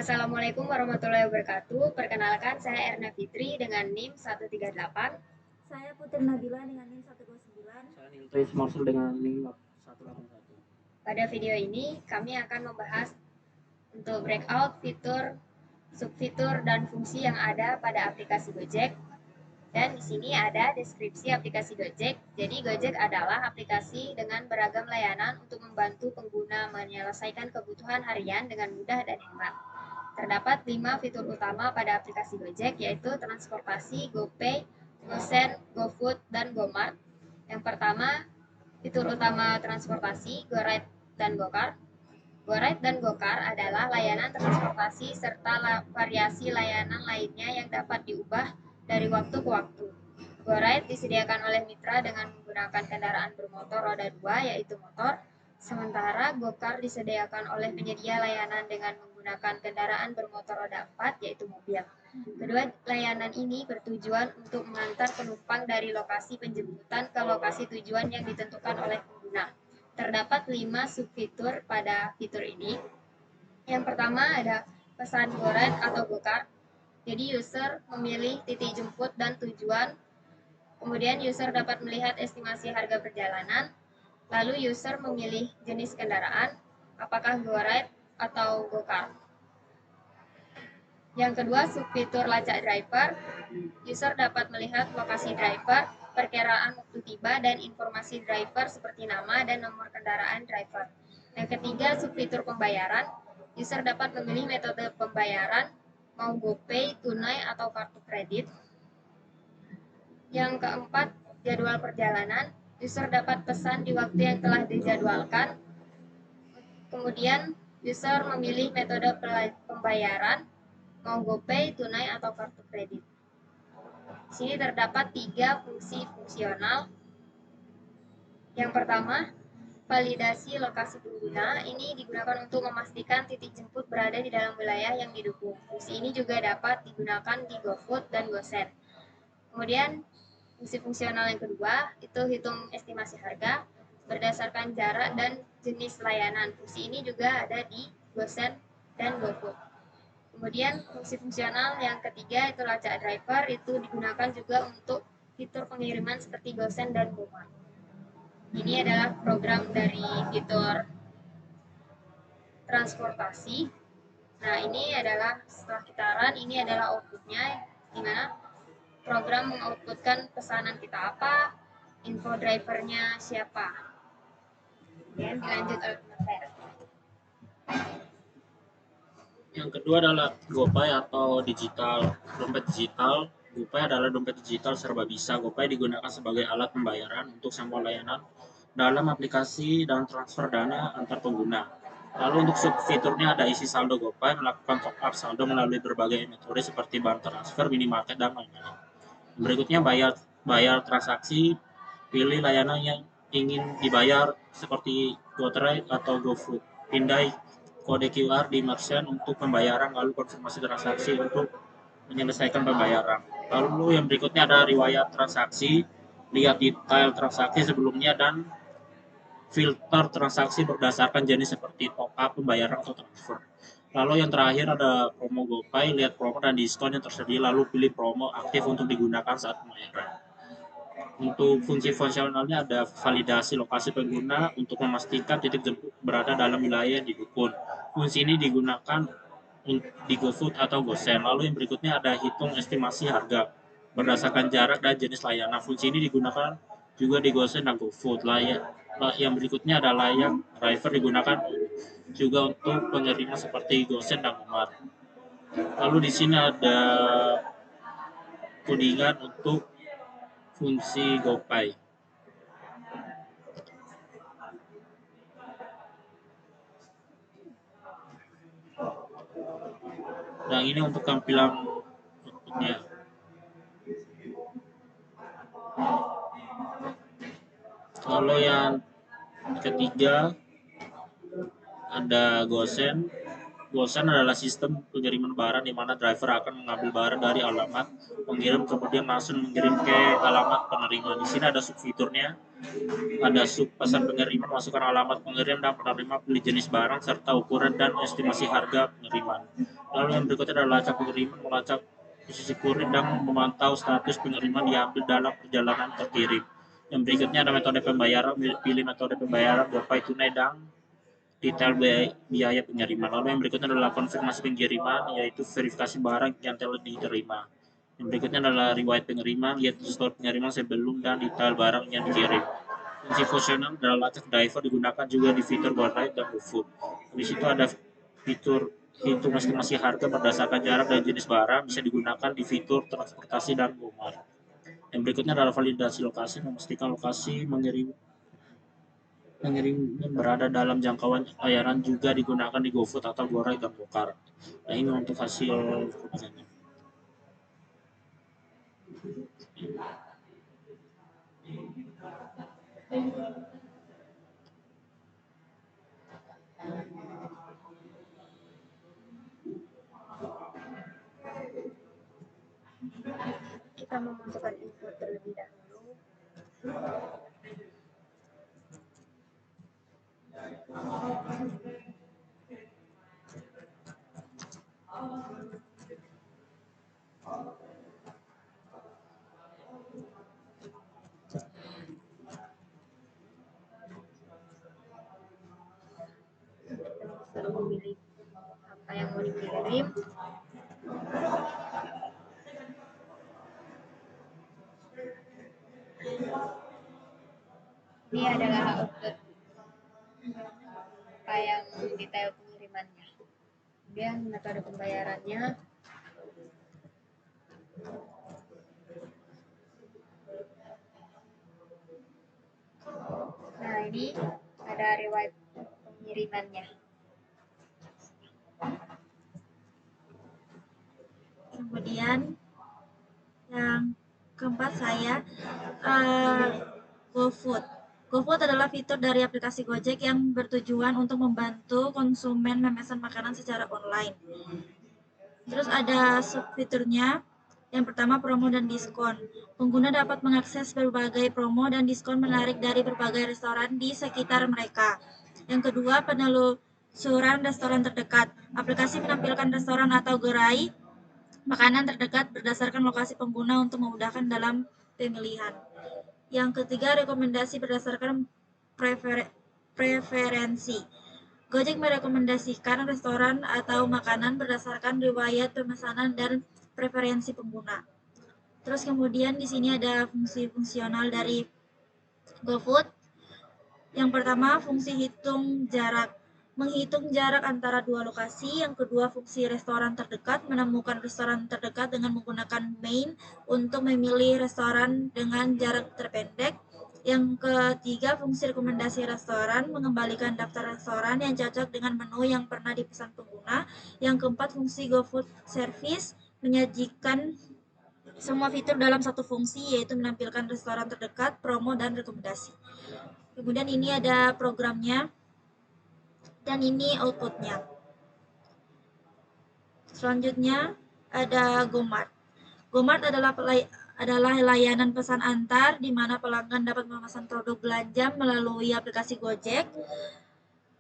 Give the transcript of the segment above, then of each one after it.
Assalamualaikum warahmatullahi wabarakatuh. Perkenalkan, saya Erna Fitri dengan NIM 138. Saya Putri Nabila dengan NIM 129. Saya Niltai Marsul dengan NIM 181. Pada video ini, kami akan membahas untuk breakout fitur, subfitur, dan fungsi yang ada pada aplikasi Gojek. Dan di sini ada deskripsi aplikasi Gojek. Jadi Gojek adalah aplikasi dengan beragam layanan untuk membantu pengguna menyelesaikan kebutuhan harian dengan mudah dan hemat. Terdapat 5 fitur utama pada aplikasi Gojek, yaitu transportasi, GoPay, GoSend, GoFood, dan GoMart. Yang pertama, fitur utama transportasi, GoRide dan GoCar. GoRide dan GoCar adalah layanan transportasi serta variasi layanan lainnya yang dapat diubah dari waktu ke waktu. GoRide disediakan oleh mitra dengan menggunakan kendaraan bermotor roda 2, yaitu motor, sementara GoCar disediakan oleh penyedia layanan dengan menggunakan kendaraan bermotor roda 4, yaitu mobil. Kedua layanan ini bertujuan untuk mengantar penumpang dari lokasi penjemputan ke lokasi tujuan yang ditentukan oleh pengguna. Terdapat 5 subfitur pada fitur ini. Yang pertama ada pesan GoRide atau GoCar. Jadi user memilih titik jemput dan tujuan. Kemudian user dapat melihat estimasi harga perjalanan. Lalu user memilih jenis kendaraan, apakah GoRide atau GoCar. Yang kedua, subfitur lacak driver. User dapat melihat lokasi driver, perkiraan waktu tiba, dan informasi driver seperti nama dan nomor kendaraan driver. Yang ketiga, subfitur pembayaran. User dapat memilih metode pembayaran, mau GoPay, tunai, atau kartu kredit. Yang keempat, jadwal perjalanan. User dapat pesan di waktu yang telah dijadwalkan. Kemudian, user memilih metode pembayaran, mau GoPay, tunai, atau kartu kredit. Di sini terdapat 3 fungsi fungsional. Yang pertama, validasi lokasi pengguna. Ini digunakan untuk memastikan titik jemput berada di dalam wilayah yang didukung. Fungsi ini juga dapat digunakan di GoFood dan GoSend. Kemudian, fungsi fungsional yang kedua, itu hitung estimasi harga berdasarkan jarak dan jenis layanan. Fungsi ini juga ada di GoSend dan GoFood. Kemudian fungsi fungsional yang ketiga itu lacak driver, itu digunakan juga untuk fitur pengiriman seperti GoSend dan GoMart. Ini adalah program dari fitur transportasi. Nah, ini adalah setelah kita run, ini adalah outputnya, di mana program mengoutputkan pesanan kita apa, info drivernya siapa. Dan dilanjut oleh pemateri. Yang kedua adalah GoPay atau dompet digital. GoPay adalah dompet digital serba bisa. GoPay digunakan sebagai alat pembayaran untuk semua layanan dalam aplikasi dan transfer dana antar pengguna. Lalu untuk subfiturnya ada isi saldo GoPay, melakukan top up saldo melalui berbagai metode seperti bank transfer, minimarket, dan lain-lain. Berikutnya bayar transaksi, pilih layanan yang ingin dibayar seperti GoTrade atau GoFood. Pindai kode QR di merchant untuk pembayaran, lalu konfirmasi transaksi untuk menyelesaikan pembayaran. Lalu yang berikutnya ada riwayat transaksi, lihat detail transaksi sebelumnya dan filter transaksi berdasarkan jenis seperti top up, pembayaran, atau transfer. Lalu yang terakhir ada promo GoPay, lihat promo dan diskon yang tersedia, lalu pilih promo aktif untuk digunakan saat pembayaran. Untuk fungsi fungsionalnya ada validasi lokasi pengguna untuk memastikan titik jemput berada dalam wilayah yang didukung. Fungsi ini digunakan di GoFood atau GoSend. Lalu yang berikutnya ada hitung estimasi harga berdasarkan jarak dan jenis layanan. Fungsi ini digunakan juga di GoSend dan GoFood. Yang berikutnya ada layak driver, digunakan juga untuk pengiriman seperti GoSend dan GoMart. Lalu di sini ada codingan untuk fungsi GoPay. Dan ini untuk tampilan outputnya. Lalu yang ketiga ada GoSend. Gosen adalah sistem pengiriman barang di mana driver akan mengambil barang dari alamat pengirim kemudian langsung mengirim ke alamat penerima. Di sini ada subfiturnya, ada sub pesan pengiriman, masukkan alamat pengirim dan penerima, pilih jenis barang serta ukuran dan estimasi harga pengiriman. Lalu yang berikutnya adalah lacak pengiriman, melacak posisi kurir dan memantau status pengiriman diambil dalam perjalanan terkirim. Yang berikutnya ada metode pembayaran, pilih metode pembayaran GoPay tunai dan detail biaya pengiriman. Lalu yang berikutnya adalah konfirmasi pengiriman, yaitu verifikasi barang yang telah diterima. Yang berikutnya adalah riwayat pengiriman, yaitu store pengiriman sebelum dan detail barang yang dikirim. Fungsi fungsional adalah lacak driver digunakan juga di fitur GoRide dan GoFood. Di situ ada fitur hitung estimasi harga berdasarkan jarak dan jenis barang, bisa digunakan di fitur transportasi dan GoMart. Yang berikutnya adalah validasi lokasi, memastikan lokasi pengiriman berada dalam jangkauan layanan juga digunakan di GoFood atau GoRide dan GoCar. Nah, ini untuk hasil pekerjaannya. Kita memasukkan info terlebih dahulu. Kita bisa memilih apa yang mau dikirim. Ini adalah output apa yang detail pengirimannya. Kemudian metode pembayarannya. Nah, ini ada riwayat pengirimannya. Kemudian yang keempat GoFood. GoFood adalah fitur dari aplikasi Gojek yang bertujuan untuk membantu konsumen memesan makanan secara online. Terus ada subfiturnya. Yang pertama, promo dan diskon. Pengguna dapat mengakses berbagai promo dan diskon menarik dari berbagai restoran di sekitar mereka. Yang kedua, penelusuran restoran terdekat. Aplikasi menampilkan restoran atau gerai makanan terdekat berdasarkan lokasi pengguna untuk memudahkan dalam pemilihan. Yang ketiga, rekomendasi berdasarkan preferensi. Gojek merekomendasikan restoran atau makanan berdasarkan riwayat pemesanan dan preferensi pengguna. Terus kemudian di sini ada fungsi fungsional dari GoFood. Yang pertama, fungsi hitung jarak. Menghitung jarak antara dua lokasi. Yang kedua, fungsi restoran terdekat. Menemukan restoran terdekat dengan menggunakan main untuk memilih restoran dengan jarak terpendek. Yang ketiga, fungsi rekomendasi restoran, mengembalikan daftar restoran yang cocok dengan menu yang pernah dipesan pengguna. Yang keempat, fungsi GoFood Service, menyajikan semua fitur dalam satu fungsi, yaitu menampilkan restoran terdekat, promo, dan rekomendasi. Kemudian ini ada programnya, dan ini outputnya. Selanjutnya ada GoMart. GoMart adalah layanan pesan antar di mana pelanggan dapat memesan produk belanja melalui aplikasi Gojek.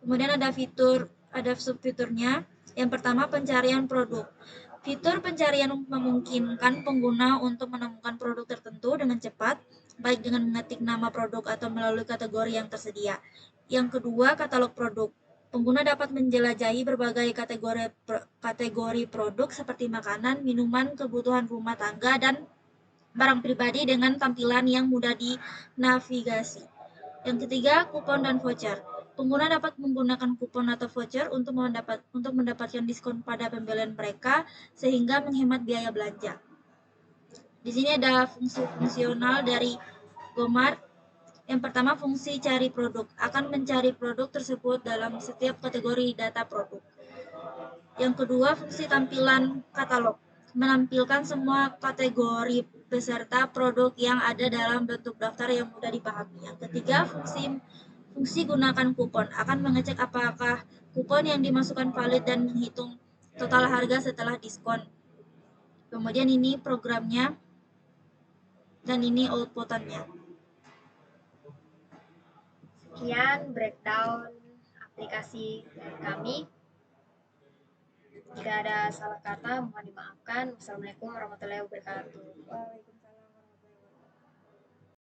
Kemudian ada subfiturnya. Yang pertama, pencarian produk. Fitur pencarian memungkinkan pengguna untuk menemukan produk tertentu dengan cepat, baik dengan mengetik nama produk atau melalui kategori yang tersedia. Yang kedua, katalog produk. Pengguna dapat menjelajahi berbagai kategori produk seperti makanan, minuman, kebutuhan rumah tangga, dan barang pribadi dengan tampilan yang mudah dinavigasi. Yang ketiga, kupon dan voucher. Pengguna dapat menggunakan kupon atau voucher untuk mendapatkan diskon pada pembelian mereka sehingga menghemat biaya belanja. Di sini ada fungsi fungsional dari GoMart. Yang pertama, fungsi cari produk. Akan mencari produk tersebut dalam setiap kategori data produk. Yang kedua, fungsi tampilan katalog. Menampilkan semua kategori beserta produk yang ada dalam bentuk daftar yang mudah dipahami. Yang ketiga, fungsi Fungsi gunakan kupon akan mengecek apakah kupon yang dimasukkan valid dan menghitung total harga setelah diskon. Kemudian ini programnya dan ini outputannya. Sekian breakdown aplikasi dari kami. Jika ada salah kata mohon dimaafkan. Wassalamualaikum warahmatullahi wabarakatuh.